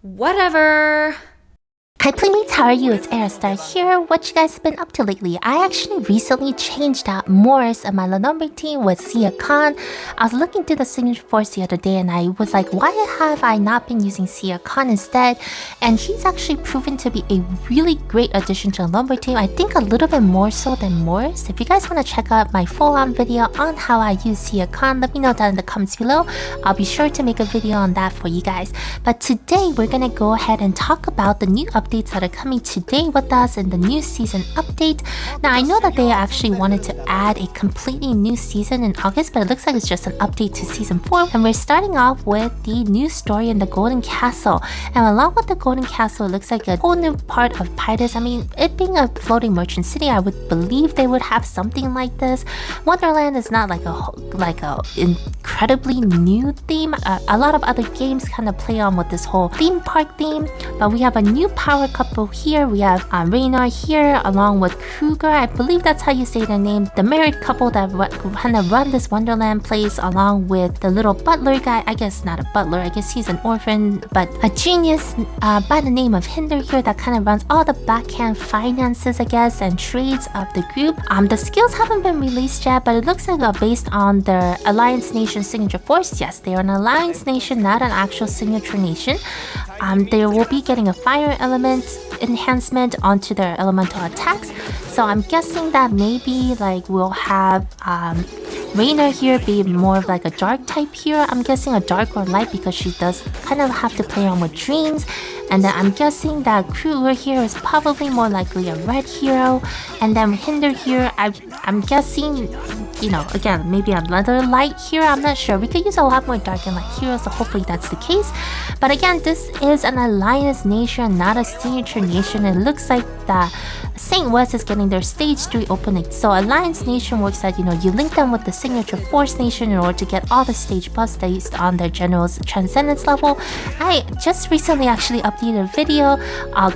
Whatever. Hi Playmates, how are you? It's Aerostar here. What you guys have been up to lately? I actually recently changed out Morris on my Lenobre team with Sia Khan. I was looking through the Signature Force the other day and I was like, why have I not been using Sia Khan instead? And he's actually proven to be a really great addition to the Lenobre team. I think a little bit more so than Morris. If you guys want to check out my full-on video on how I use Sia Khan, let me know down in the comments below. I'll be sure to make a video on that for you guys. But today we're gonna go ahead and talk about the new updates that are coming today with us in the new season update. Now I know that they actually wanted to add a completely new season in August, but it looks like it's just an update to season 4, and we're starting off with the new story in the Golden Castle. And along with the Golden Castle, it looks like a whole new part of Pirates. I mean, it being a floating merchant city, I would believe they would have something like this. Wonderland is not like a incredibly new theme. A lot of other games kind of play on with this whole theme park theme, but we have a new power couple here. We have Raynor here along with Kruger. I believe that's how you say their name. The married couple that kind of run this Wonderland place, along with the little butler guy. I guess not a butler, I guess he's an orphan, but a genius by the name of Hinder here that kind of runs all the backhand finances, I guess, and trades of the group. The skills haven't been released yet, but it looks like based on their Alliance Nation Signature Force. Yes, they are an Alliance Nation, not an actual Signature Nation. They will be getting a fire element enhancement onto their elemental attacks. So I'm guessing that maybe like we'll have Raynor here be more of like a dark type hero. I'm guessing a dark or light because she does kind of have to play on with dreams. And then I'm guessing that Kruger here is probably more likely a red hero. And then Hinder here, I'm guessing, you know, again, maybe another light hero. I'm not sure. We could use a lot more dark and light heroes, so hopefully that's the case. But again, this is an Alliance Nation, not a Signature Nation. It looks like the St. West is getting their stage 3 opening. So Alliance Nation works that, you know, you link them with the Signature Force Nation in order to get all the stage buffs based on their general's transcendence level. I just recently actually updated a video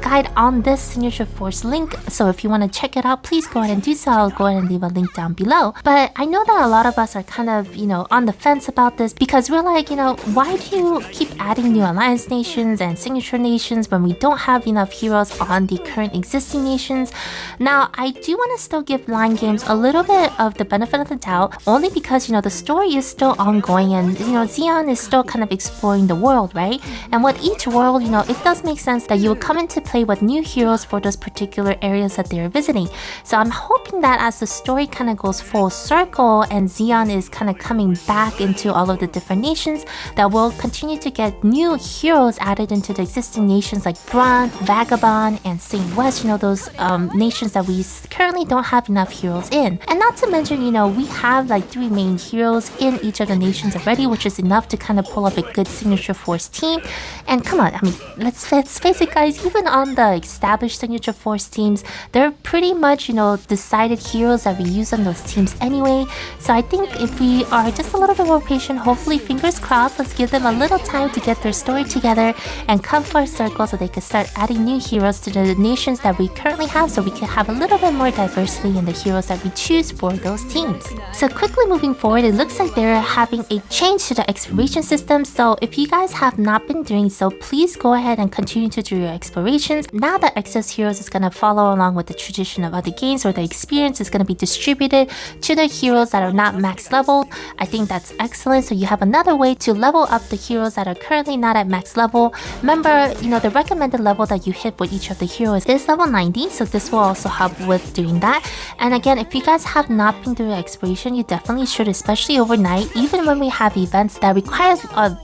guide on this Signature Force link, so if you want to check it out, please go ahead and do so. I'll go ahead and leave a link down below. But I know that a lot of us are kind of, you know, on the fence about this because we're like, you know, why do you keep adding new Alliance Nations and Signature Nations when we don't have enough heroes on the current existing nations? Now, I do want to still give Line Games a little bit of the benefit of the doubt, only because, you know, the story is still ongoing and, you know, Xeon is still kind of exploring the world, right? And with each world, you know, it does make sense that you will come into play with new heroes for those particular areas that they are visiting. So I'm hoping that as the story kind of goes full circle and Xeon is kind of coming back into all of the different nations, that we'll continue to get new heroes added into the existing nations like Bron, Vagabond, and St. West, you know, those nations that we currently don't have enough heroes in. And not to mention, you know, we have like 3 main heroes in each of the nations already, which is enough to kind of pull up a good Signature Force team. And come on, I mean, let's face it, guys, even on the established Signature Force teams, they're pretty much, you know, decided heroes that we use on those teams anyway. So I think if we are just a little bit more patient, hopefully, fingers crossed, let's give them a little time to get their story together and come full circle so they can start adding new heroes to the nations that we currently have, so we can have a little bit more diversity in the heroes that we choose for those teams. So quickly moving forward, it looks like they're having a change to the exploration system. So if you guys have not been doing so, please go ahead and continue to do your explorations. Now that Exos Heroes is going to follow along with the tradition of other games, where the experience is going to be distributed to the heroes that are not max leveled, I think that's excellent. So you have another way to level up the heroes that are currently not at max level. Remember, you know, the recommended level that you hit with each of the heroes is level 90, so this will also help with doing that. And again, if you guys have not been doing exploration, you definitely should, especially overnight. Even when we have events that requires a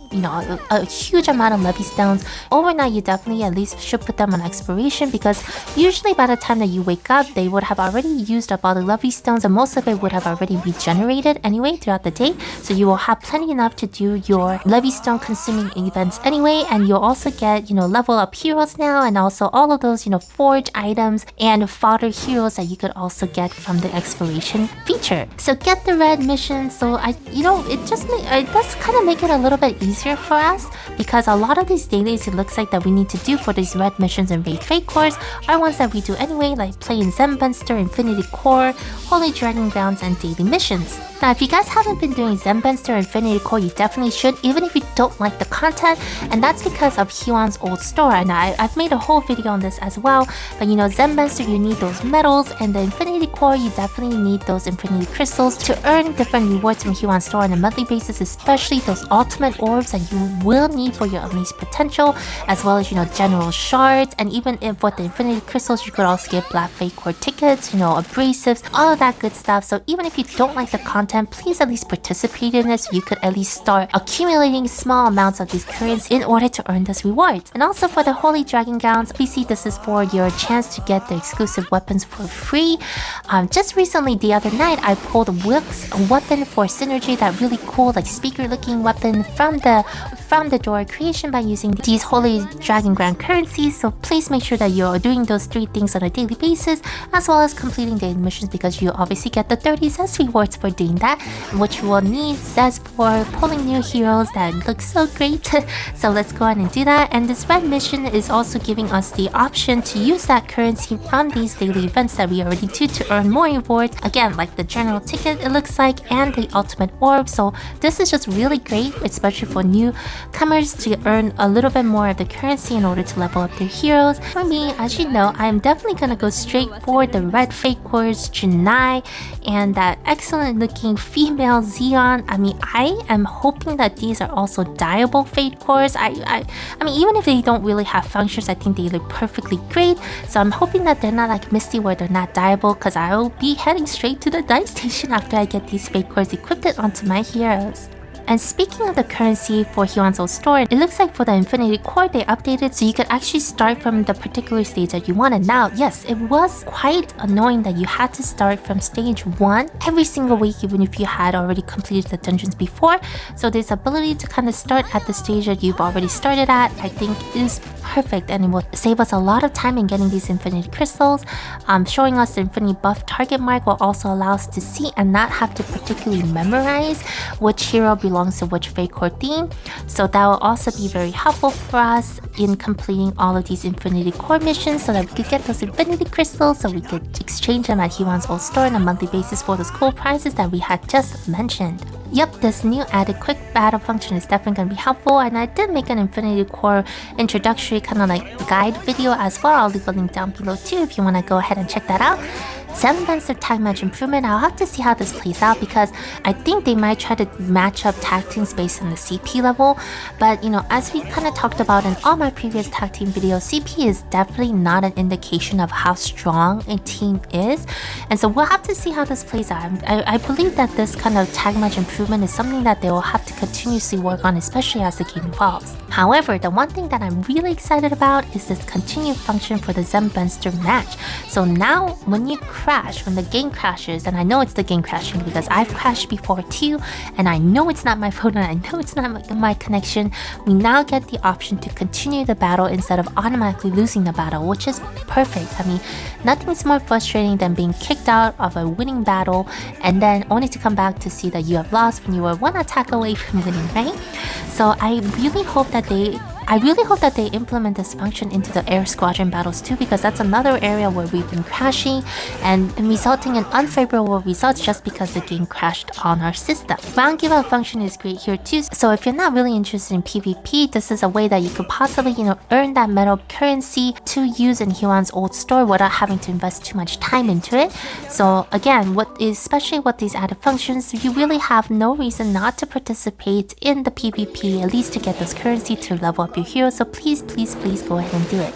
huge amount of levy stones, overnight you definitely at least should put them on exploration, because usually by the time that you wake up, they would have already used up all the levy stones, and most of it would have already regenerated anyway throughout the day. So you will have plenty enough to do your levy stone consuming events anyway, and you'll also get, you know, level up heroes now, and also all of those, you know, forge items and fodder heroes that you could also get from the exploration feature. So get the red mission. So it does kind of make it a little bit easier for us, because a lot of these dailies it looks like that we need to do for these red missions and raid Fatecore are ones that we do anyway, like play in Zenbunster, Infinity Core, Holy Dragon Grounds, and daily missions. Now, if you guys haven't been doing Zenbenster or Infinity Core, you definitely should, even if you don't like the content, and that's because of Huan's old store. And I've made a whole video on this as well, but you know, Zenbenster, you need those medals, and the Infinity Core, you definitely need those Infinity Crystals to earn different rewards from Huan's store on a monthly basis, especially those ultimate orbs that you will need for your Unleashed Potential, as well as, you know, general shards, and even if with the Infinity Crystals, you could also get Black Fatecore tickets, you know, abrasives, all of that good stuff. So even if you don't like the content, please at least participate in this so you could at least start accumulating small amounts of these currency in order to earn those rewards. And also for the Holy Dragon Gowns, please see this is for your chance to get the exclusive weapons for free. Just recently, the other night, I pulled Wilk's weapon for Synergy, that really cool like speaker looking weapon from the Dora creation by using these Holy Dragon Ground currencies. So please make sure that you're doing those 3 things on a daily basis, as well as completing daily missions, because you obviously get the 30 Zest rewards for doing that, which you will need Zest for pulling new heroes that look so great. So let's go ahead and do that. And this red mission is also giving us the option to use that currency from these daily events that we already do to earn more rewards, again like the general ticket it looks like, and the ultimate orb. So this is just really great, especially for newcomers, to earn a little bit more of the currency in order to level up their heroes. For me, as you know, I am definitely gonna go straight for the red Fatecore's Janai and that excellent looking female Xeon. I mean, I am hoping that these are also dyeable Fatecores. I mean, even if they don't really have functions, I think they look perfectly great. So I'm hoping that they're not like Misty where they're not dyeable, because I'll be heading straight to the dye station after I get these Fatecores equipped onto my heroes. And speaking of the currency for Huan's old store, it looks like for the Infinity Core they updated so you could actually start from the particular stage that you wanted. Now, yes, it was quite annoying that you had to start from stage 1 every single week, even if you had already completed the dungeons before. So this ability to kind of start at the stage that you've already started at, I think is perfect, and it will save us a lot of time in getting these Infinity Crystals. Showing us the Infinity Buff target mark will also allow us to see and not have to particularly memorize which hero belongs to which Fatecore theme. So that will also be very helpful for us in completing all of these Infinity Core missions, so that we could get those Infinity Crystals, so we could exchange them at Huan's old store on a monthly basis for those cool prizes that we had just mentioned. Yep, this new added quick battle function is definitely going to be helpful, and I did make an Infinity Core introductory kind of like guide video as well. I'll leave a link down below too if you want to go ahead and check that out. 7-Benster tag match improvement, I'll have to see how this plays out, because I think they might try to match up tag teams based on the CP level. But you know, as we kind of talked about in all my previous tag team videos, CP is definitely not an indication of how strong a team is, and so we'll have to see how this plays out. I believe that this kind of tag match improvement is something that they will have to continuously work on, especially as the game evolves. However, the one thing that I'm really excited about is this continued function for the Zenbenster match. So now when you crash, when the game crashes, and I know it's the game crashing because I've crashed before too, and I know it's not my phone and I know it's not my connection, we now get the option to continue the battle instead of automatically losing the battle, which is perfect. I mean, nothing's more frustrating than being kicked out of a winning battle and then only to come back to see that you have lost when you were 1 attack away from winning, right? So I really hope that they implement this function into the Air Squadron battles too, because that's another area where we've been crashing and resulting in unfavorable results just because the game crashed on our system. Round give out function is great here too, so if you're not really interested in PvP, this is a way that you could possibly, you know, earn that metal currency to use in Huan's old store without having to invest too much time into it. So again, especially with these added functions, you really have no reason not to participate in the PvP, at least to get this currency to level up your hero. So please go ahead and do it.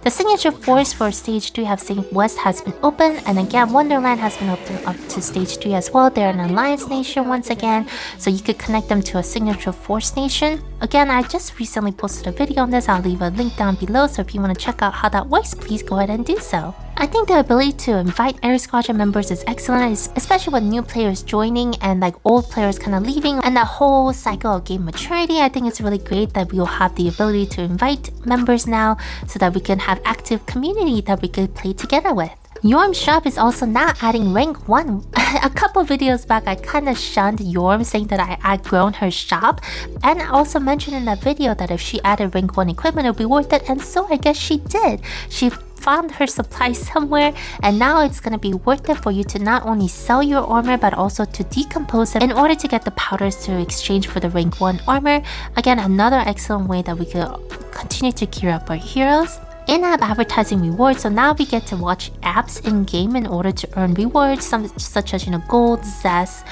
The signature force for Stage 3 of Saint West has been opened, and again, Wonderland has been opened up to Stage 3 as well. They're an alliance nation once again, so you could connect them to a signature force nation. Again, I just recently posted a video on this. I'll leave a link down below, so if you want to check out how that works, please go ahead and do so. I think the ability to invite Air Squadron members is excellent, especially with new players joining and like old players kind of leaving, and that whole cycle of game maturity. I think it's really great that we will have the ability to invite members now so that we can have active community that we could play together with. Yorm's shop is also now adding rank 1. A couple videos back, I kind of shunned Yorm, saying that I outgrown her shop, and I also mentioned in that video that if she added rank 1 equipment, it would be worth it, and so I guess she did. She found her supply somewhere, and now it's gonna be worth it for you to not only sell your armor but also to decompose it in order to get the powders to exchange for the rank 1 armor. Again, another excellent way that we could continue to gear up our heroes. In-app advertising rewards, so now we get to watch ads in-game in order to earn rewards, such as gold, zest.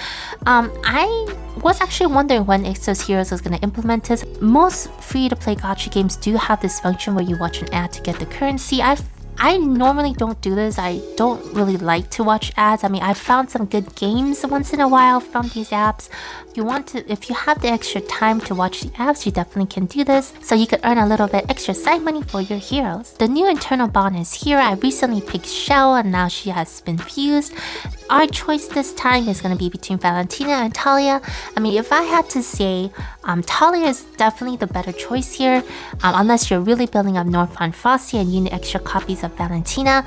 I was actually wondering when Exos Heroes was going to implement this. Most free-to-play gacha games do have this function where you watch an ad to get the currency. I normally don't do this. I don't really like to watch ads. I mean, I've found some good games once in a while from these apps. If you have the extra time to watch the apps, you definitely can do this. So you could earn a little bit extra side money for your heroes. The new internal bond is here. I recently picked Shell and now she has been fused. Our choice this time is going to be between Valentina and Talia. I mean, if I had to say, Talia is definitely the better choice here, unless you're really building up Northbound Frosty and you need extra copies of Valentina.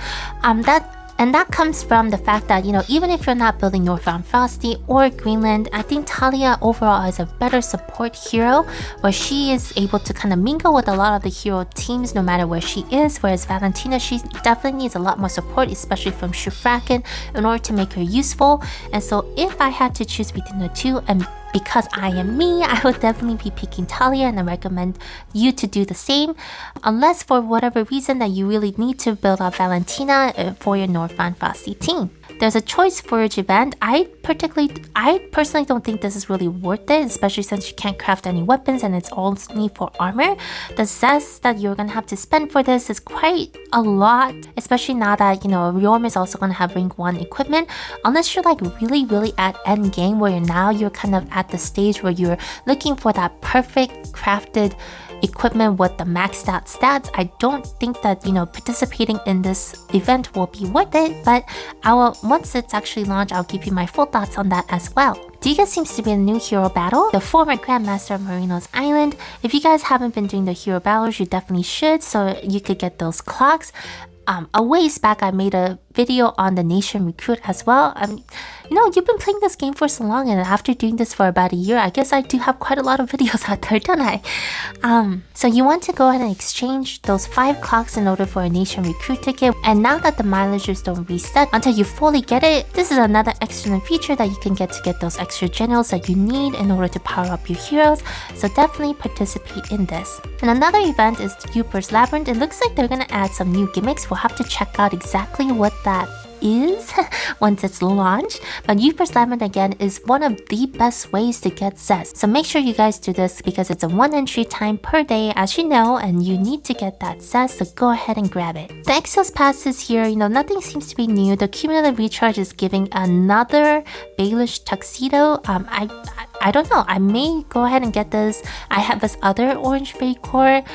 That comes from the fact that, even if you're not building Northbound Frosty or Greenland, I think Talia overall is a better support hero where she is able to kind of mingle with a lot of the hero teams no matter where she is, whereas Valentina, she definitely needs a lot more support, especially from Shufraken, in order to make her useful. And so if I had to choose between the two, and because I am me, I would definitely be picking Talia, and I recommend you to do the same. Unless for whatever reason that you really need to build up Valentina for your Northbound Frosty team. There's a choice forage event. I personally don't think this is really worth it, especially since you can't craft any weapons and it's only for armor. The zest that you're gonna have to spend for this is quite a lot, especially now that Riorm is also gonna have rank 1 equipment. Unless you're like really at end game where you're kind of at the stage where you're looking for that perfect crafted equipment with the maxed out stats, I don't think that participating in this event will be worth it, but once it's actually launched, I'll give you my full thoughts on that as well. Diga seems to be a new hero battle, the former Grandmaster of Marino's Island. If you guys haven't been doing the hero battles, you definitely should, so you could get those clocks. A ways back, I made a video on the Nation Recruit as well. You've been playing this game for so long, and after doing this for about a year, I guess I do have quite a lot of videos out there, don't I? So you want to go ahead and exchange those 5 clocks in order for a Nation Recruit ticket. And now that the mileages don't reset until you fully get it, this is another excellent feature that you can get to get those extra generals that you need in order to power up your heroes. So definitely participate in this. And another event is Uper's Labyrinth. It looks like they're gonna add some new gimmicks. We'll have to check out exactly what that is once it's launched. But Uper's Labyrinth again is one of the best ways to get zest. So make sure you guys do this because it's a 1 entry time per day, as you know, and you need to get that zest, so go ahead and grab it. The Exos Pass is here. Nothing seems to be new. The cumulative recharge is giving another Baelish tuxedo. I don't know. I may go ahead and get this. I have this other orange Fatecore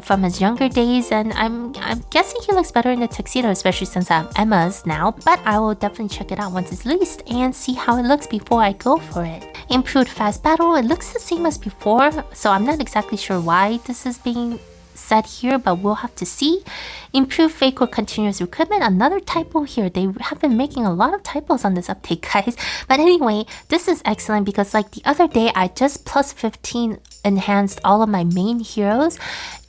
from his younger days, and I'm guessing he looks better in the tuxedo, especially since I have Emma's now. But I will definitely check it out once it's released and see how it looks before I go for it. Improved fast battle. It looks the same as before, so I'm not exactly sure why this is being said here, but we'll have to see. Improved Fatecore continuous recruitment, another typo here. They have been making a lot of typos on this update, guys. But anyway, this is excellent because like the other day, I just plus 15 enhanced all of my main heroes,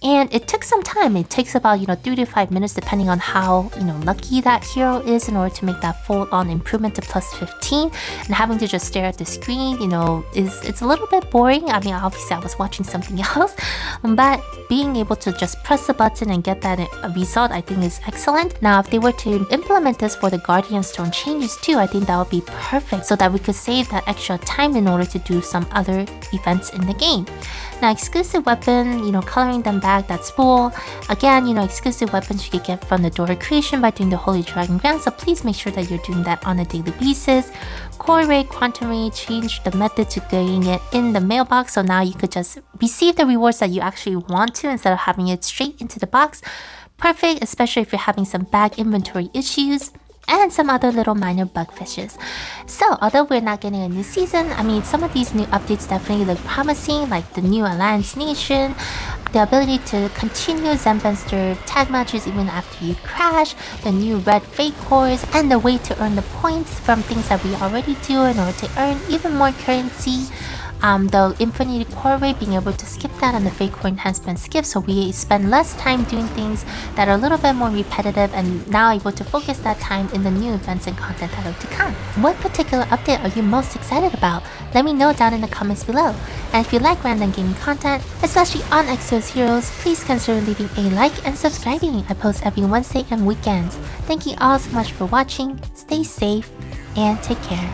and it took some time. It takes about 3 to 5 minutes depending on how lucky that hero is in order to make that full-on improvement to plus 15. And having to just stare at the screen it's a little bit boring. I mean, obviously I was watching something else, but being able to just press the button and get that result, I think is excellent. Now if they were to implement this for the Guardian Stone changes too, I think that would be perfect, so that we could save that extra time in order to do some other events in the game. Now exclusive weapon, coloring them back, that spool. Again, exclusive weapons you could get from the Dora creation by doing the Holy Dragon Ground, so please make sure that you're doing that on a daily basis. Core Ray, Quantum Ray, change the method to getting it in the mailbox, so now you could just receive the rewards that you actually want to instead of having it straight into the box. Perfect, especially if you're having some bag inventory issues. And some other little minor bug fishes. So although we're not getting a new season, I mean, some of these new updates definitely look promising, like the new Alliance Nation, the ability to continue Zenbanster tag matches even after you crash, the new red Fatecores, and the way to earn the points from things that we already do in order to earn even more currency. The Infinity Core Ray, being able to skip that, and the Fatecore enhancement skip, so we spend less time doing things that are a little bit more repetitive and now able to focus that time in the new events and content that are to come. What particular update are you most excited about? Let me know down in the comments below. And if you like random gaming content, especially on Exos Heroes, please consider leaving a like and subscribing. I post every Wednesday and weekends. Thank you all so much for watching, stay safe, and take care.